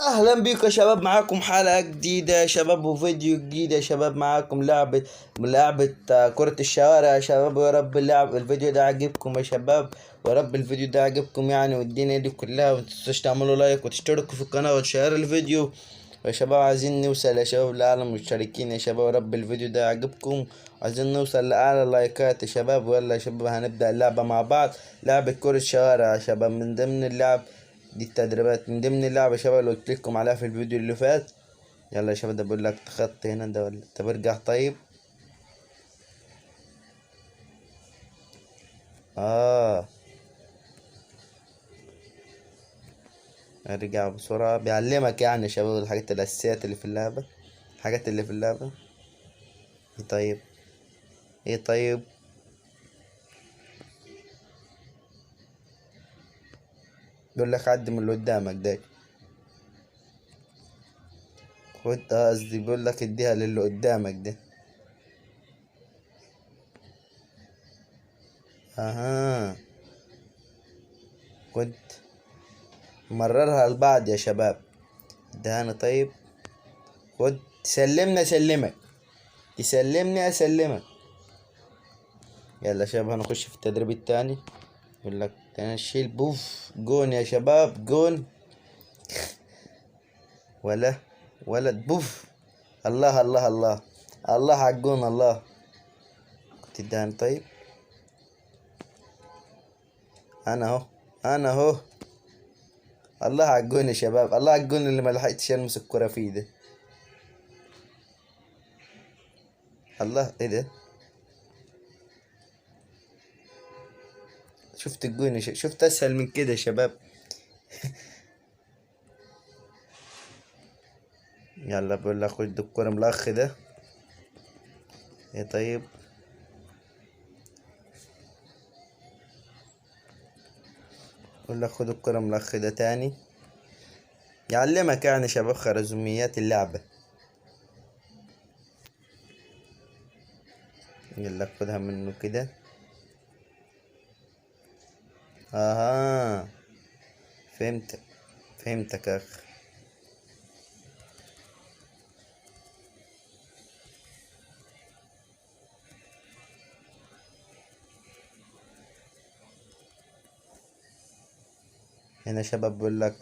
اهلا بيكم يا شباب، معاكم حلقة جديدة يا شباب وفيديو جديد يا شباب. معاكم لعبة كرة الشوارع يا شباب. ويا رب الفيديو ده عجبكم يا شباب، ويا رب الفيديو ده عجبكم يعني والدنيا دي كلها. ومتنسوش تعملوا لايك وتشتركوا في القناة وتشيروا الفيديو يا شباب. عايزين نوصل يا شباب لأعلى مشتركين يا شباب. ويا رب الفيديو ده عجبكم، عايزين نوصل لأعلى لايكات يا شباب. ويلا يا شباب هنبدأ اللعبة مع بعض. لعبة كرة الشوارع يا شباب، من ضمن اللعب دي التدريبات، من ضمن اللعبة يا شباب اللي قلت لكم عليها في الفيديو اللي فات. يلا يا شباب، ده بقول لك خط هنا ده ولا طب ارجع طيب. اه ارجع بسرعة، بيعلمك يعني يا شباب الحاجات الأساسيات اللي في اللعبة. الحاجات اللي في اللعبة. ايه طيب، ايه طيب. بيقول لك عدي من اللي قدامك ده. خد قصدي بيقول لك اديها للي قدامك ده. اها، كنت مررها لبعض يا شباب. ده انا طيب. خد تسلمني اسلمك، تسلمني اسلمك. يلا يا شباب هنخش في التدريب التاني. يقول لك تنشيل بوف جون يا شباب، جون. ولا ولد بوف. الله الله الله، الله على الجون الله. كنت اداني طيب. انا اهو، انا اهو. الله على الجون يا شباب، الله على الجون اللي ما لحقتش المس الكرة فيه ده. الله، ايه ده؟ شفت الجون شفت اسهل من كده يا شباب. يلا بقول لك خد الكرة من الاخ ده. ايه طيب. بقول لك خد الكرة من الاخ ده تاني. يعلمك يعني شباب خوارزميات اللعبة. يلا خدها منه كده. اها، فهمتك، فهمتك يا اخ. هنا شباب بيقول لك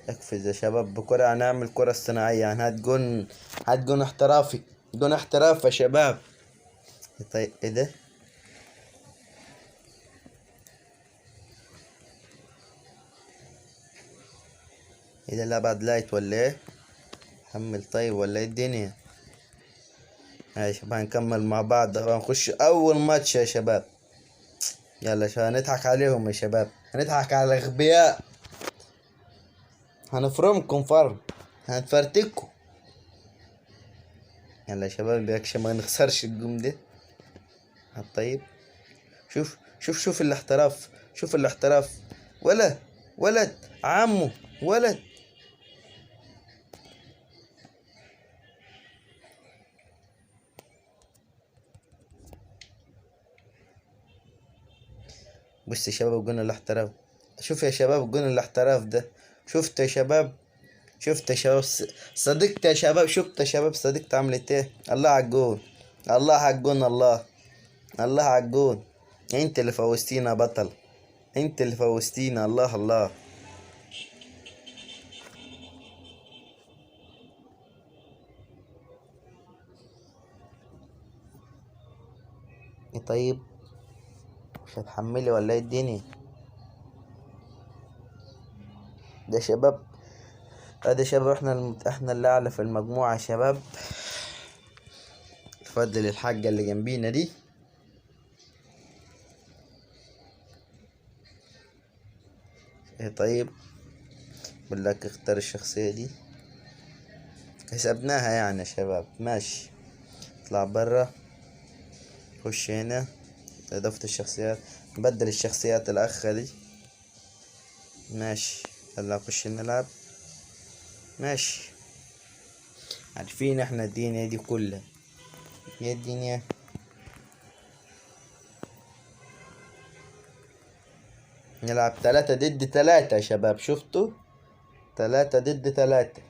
اقفز يا شباب بكرة، هنعمل كرة صناعية يعني. هات جون، هات جون احترافي، جون احتراف يا شباب. طيب ايه ده؟ ايه ده؟ لا بعد لايت ولا ايه؟ حمل طيب ولا ايه الدنيا؟ يا شباب هنكمل مع بعض، هنخش اول ماتش يا شباب. يلا شباب هنضحك عليهم يا شباب، هنضحك على الاغبياء، هنفرمكم فرم، هنفرتكوا. يلا يا شباب بيكش ما نخسرش الجيم ده. هات طيب. شوف شوف شوف الاحتراف، شوف الاحتراف. ولد، ولد عمو، ولد. بص يا شباب الجون الاحتراف. شوف يا شباب الجون الاحتراف ده. شفت يا شباب، شفت يا شباب صدقت يا شباب، شفت يا شباب صدقت عملت ايه. الله على الجون، الله على الجون الله، الله على الجون. انت اللي فوزتينا يا بطل، انت اللي فوزتينا. الله الله. ايه طيب، مش هتحملي ولا ايه الدنيا؟ ده شباب، ادي شباب احنا اللي اعلى في المجموعة يا شباب. تفضل الحاجة اللي جنبينا دي. ايه طيب. بقول لك اختار الشخصية دي. حسبناها يعني يا شباب، ماشي. اطلع برا، خش هنا اضافة الشخصيات، نبدل الشخصيات الاخة دي. ماشي، يلا نخش نلعب. ماشي. عارفين احنا الدنيا دي كلها، يا الدنيا. نلعب 3 ضد 3 يا شباب، شفتوا؟ 3 ضد 3.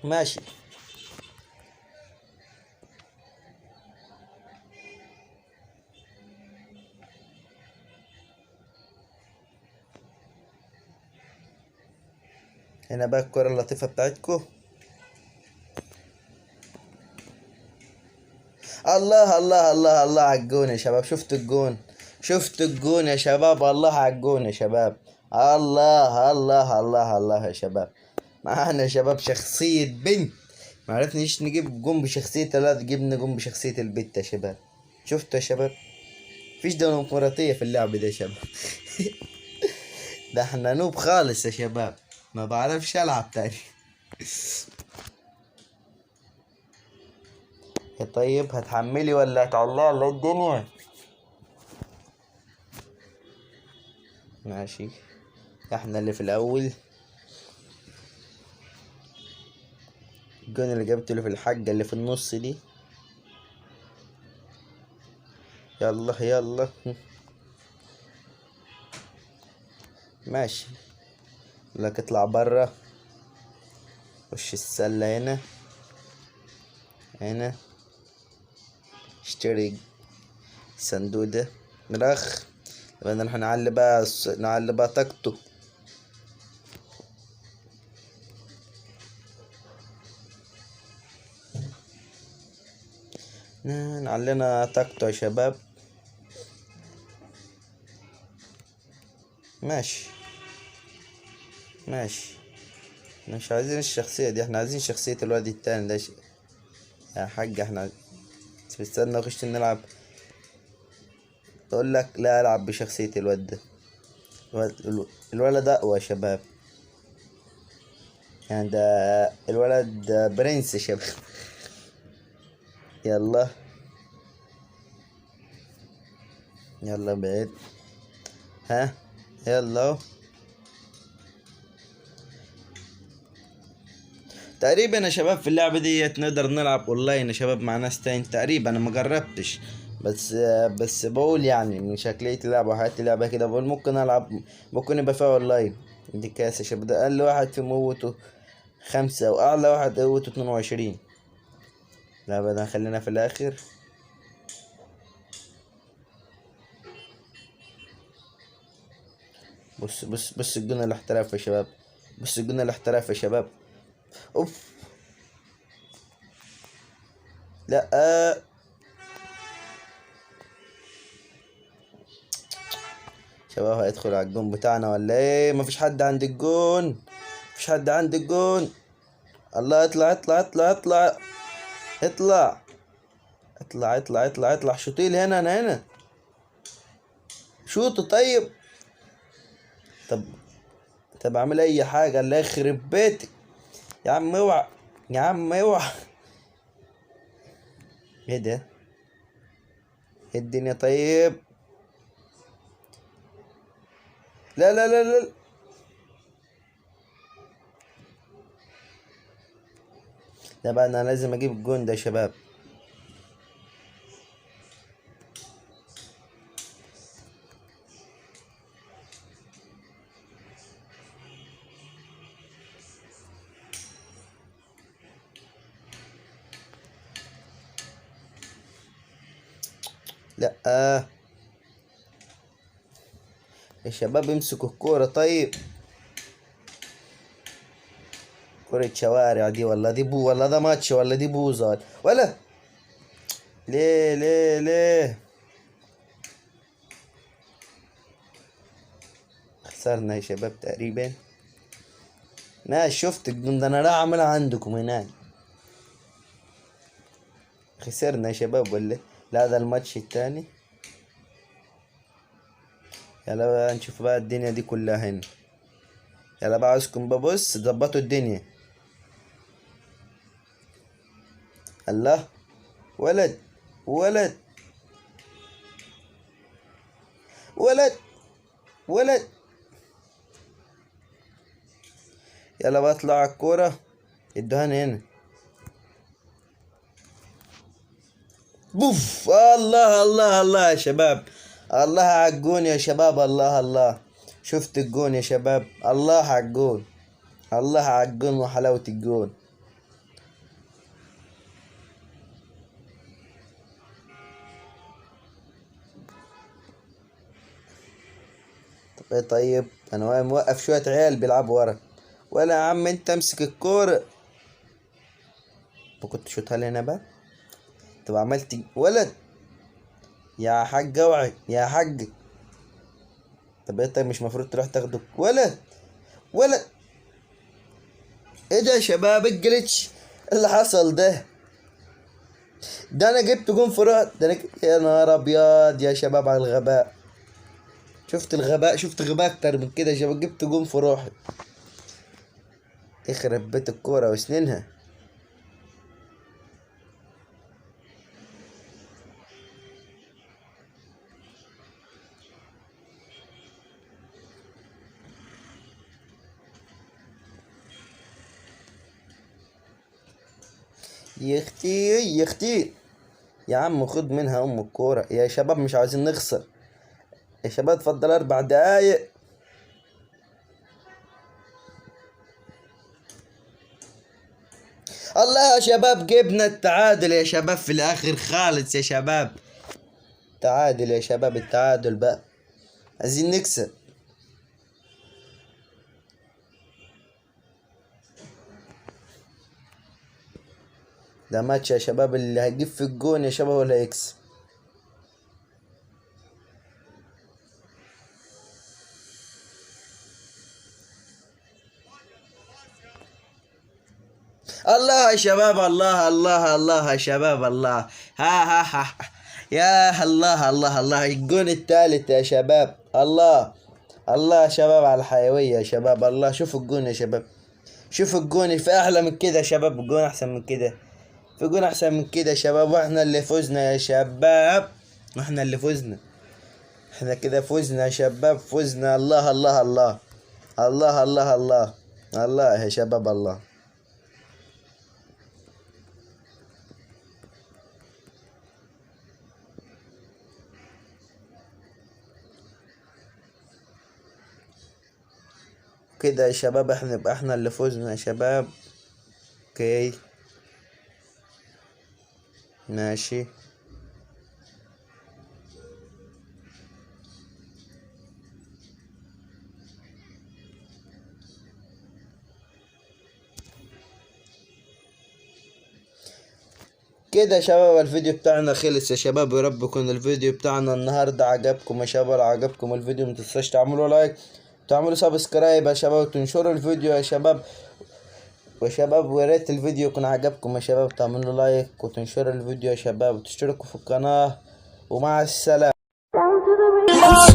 ماشي. هنا بقى الكرة اللطيفة بتاعتكو. الله الله الله الله على الجون يا شباب. شفت الجون؟ شفت الجون يا شباب؟ الله على الجون يا شباب. الله الله الله الله يا شباب. معانا يا شباب شخصية بنت. معرفنيش نجيب جون بشخصية الولد، جبنا جون بشخصية البنت يا شباب. شفتوا يا شباب؟ مفيش ديمقراطية في اللعب ده يا شباب. ده احنا نوب خالص يا شباب، ما بعرفش العب تاني. يا طيب هتحملي ولا هتعلقي ولا ايه الدنيا؟ ماشي. احنا اللي في الاول. الجون اللي جبته اللي في الحاجة اللي في النص دي. يلا يلا. ماشي. لك اطلع برا. وش السلة هنا. هنا. اشتري الصندوق ده. نرخ. بدنا نروح نعلي بقى طاقته. نعلينا طاقته يا شباب. ماشي ماشي. احنا مش عايزين الشخصية دي، احنا عايزين شخصية الواد التاني ده يا حاج. احنا بستنى نخش نلعب تقول لك لا العب بشخصية الواد ده. الولد ده اقوى يا شباب. يعني ده الولد برنس يا شباب. يلا يلا بعيد. ها يلا. تقريبا يا شباب في اللعبة ديت نقدر نلعب اونلاين يا شباب مع ناس تاني. تقريبا انا ما جربتش، بس بقول يعني من شكلية اللعبة وحياة اللعبة كده بقول ممكن العب، ممكن يبقى فيها اونلاين. دي كاس يا شباب. ده اقل واحد في موته 5 واعلى واحد قوته 22. لا بدنا خلينا في الاخر. بص الجون الاحتراف يا شباب. بص الجون الاحتراف يا شباب. اوف. لا شباب هيدخل على الجون بتاعنا ولا ايه؟ مفيش حد عند الجون. مفيش حد عند الجون. الله. اطلع اطلع اطلع اطلع اطلع اطلع اطلع اطلع اطلع. شوطيل هنا. انا هنا. شوطه طيب. طب اعمل اي حاجة. الله يخرب بيتك يا عم. اوعى يا عم اوعى. ايه ده؟ ايه الدنيا طيب؟ لا لا لا لا. لا بقى انا لازم اجيب الجون ده يا شباب. لا يا شباب امسكوا الكورة طيب. كرة شوارع دي ولا دي ولا ده ماتش ولا دي بوزة ولا ليه ليه ليه. خسرنا يا شباب تقريبا. ماشي. شفت الجون ده انا راح اعملها عندكم هناك. خسرنا يا شباب ولا إيه؟ لا ده الماتش التاني. يلا بقى نشوف بقى الدنيا دي كلها هنا. يلا بقى عاوزكم ببص ظبطوا الدنيا. الله. ولد ولد ولد ولد. يلا بقى اطلع على الكورة. ادوهاني هنا. بوف. الله الله الله يا شباب. الله على الجون يا شباب. الله الله. شفت الجون يا شباب. الله على الجون. الله على الجون وحلاوة الجون. إيه طيب انا موقف شوية عيال بيلعبوا ورا. ولا يا عم انت امسك الكورة. كنت شوتها لي انا بقى. طب عملت ولد. يا حاج اوعي يا حاج. طب انت مش مفروض تروح تاخده ولد. ولد. ايه ده يا شباب الجليتش اللي حصل ده؟ ده انا جبت جون في رأس ده يا نهار ابيض يا شباب على الغباء. شفت الغباء، شفت غباء اكتر من كده يا شباب، جبت جون في روحي. يخرب بيت الكورة وسنينها. يا اختي يا اختي. يا عم خد منها ام الكورة يا شباب، مش عايزين نخسر يا شباب، اتفضل 4 دقايق. الله يا شباب جبنا التعادل يا شباب في الاخر خالص يا شباب. تعادل يا شباب، التعادل بقى، عايزين نكسب. ده ماتش يا شباب، اللي هيجيب في الجون يا شباب هو اللي هيكسب. الله يا شباب، الله الله الله يا شباب، الله. ها يا الله الله الله، الجون الثالث يا شباب. الله الله يا شباب على الحيوية يا شباب. الله شوفوا الجون يا شباب، شوفوا الجون، في احلى من كده يا شباب؟ الجون احسن من كده؟ في جون احسن من كده يا شباب؟ واحنا اللي فزنا يا شباب، واحنا اللي فزنا. احنا كده فزنا يا شباب، فزنا. الله الله الله الله الله الله الله يا شباب. الله كده يا شباب، احنا نبقى احنا اللي فزنا يا شباب. اوكي ماشي. كده يا شباب الفيديو بتاعنا خلص يا شباب. يا رب يكون الفيديو بتاعنا النهارده عجبكم يا شباب. لو عجبكم الفيديو متنسوش تعملوا لايك، تعملوا سبسكرايب يا شباب، وتنشروا الفيديو يا شباب. ويا ريت الفيديو يكون عجبكم يا شباب، تعملوا لايك وتنشروا الفيديو يا شباب، وتشتركوا في القناة. ومع السلامة.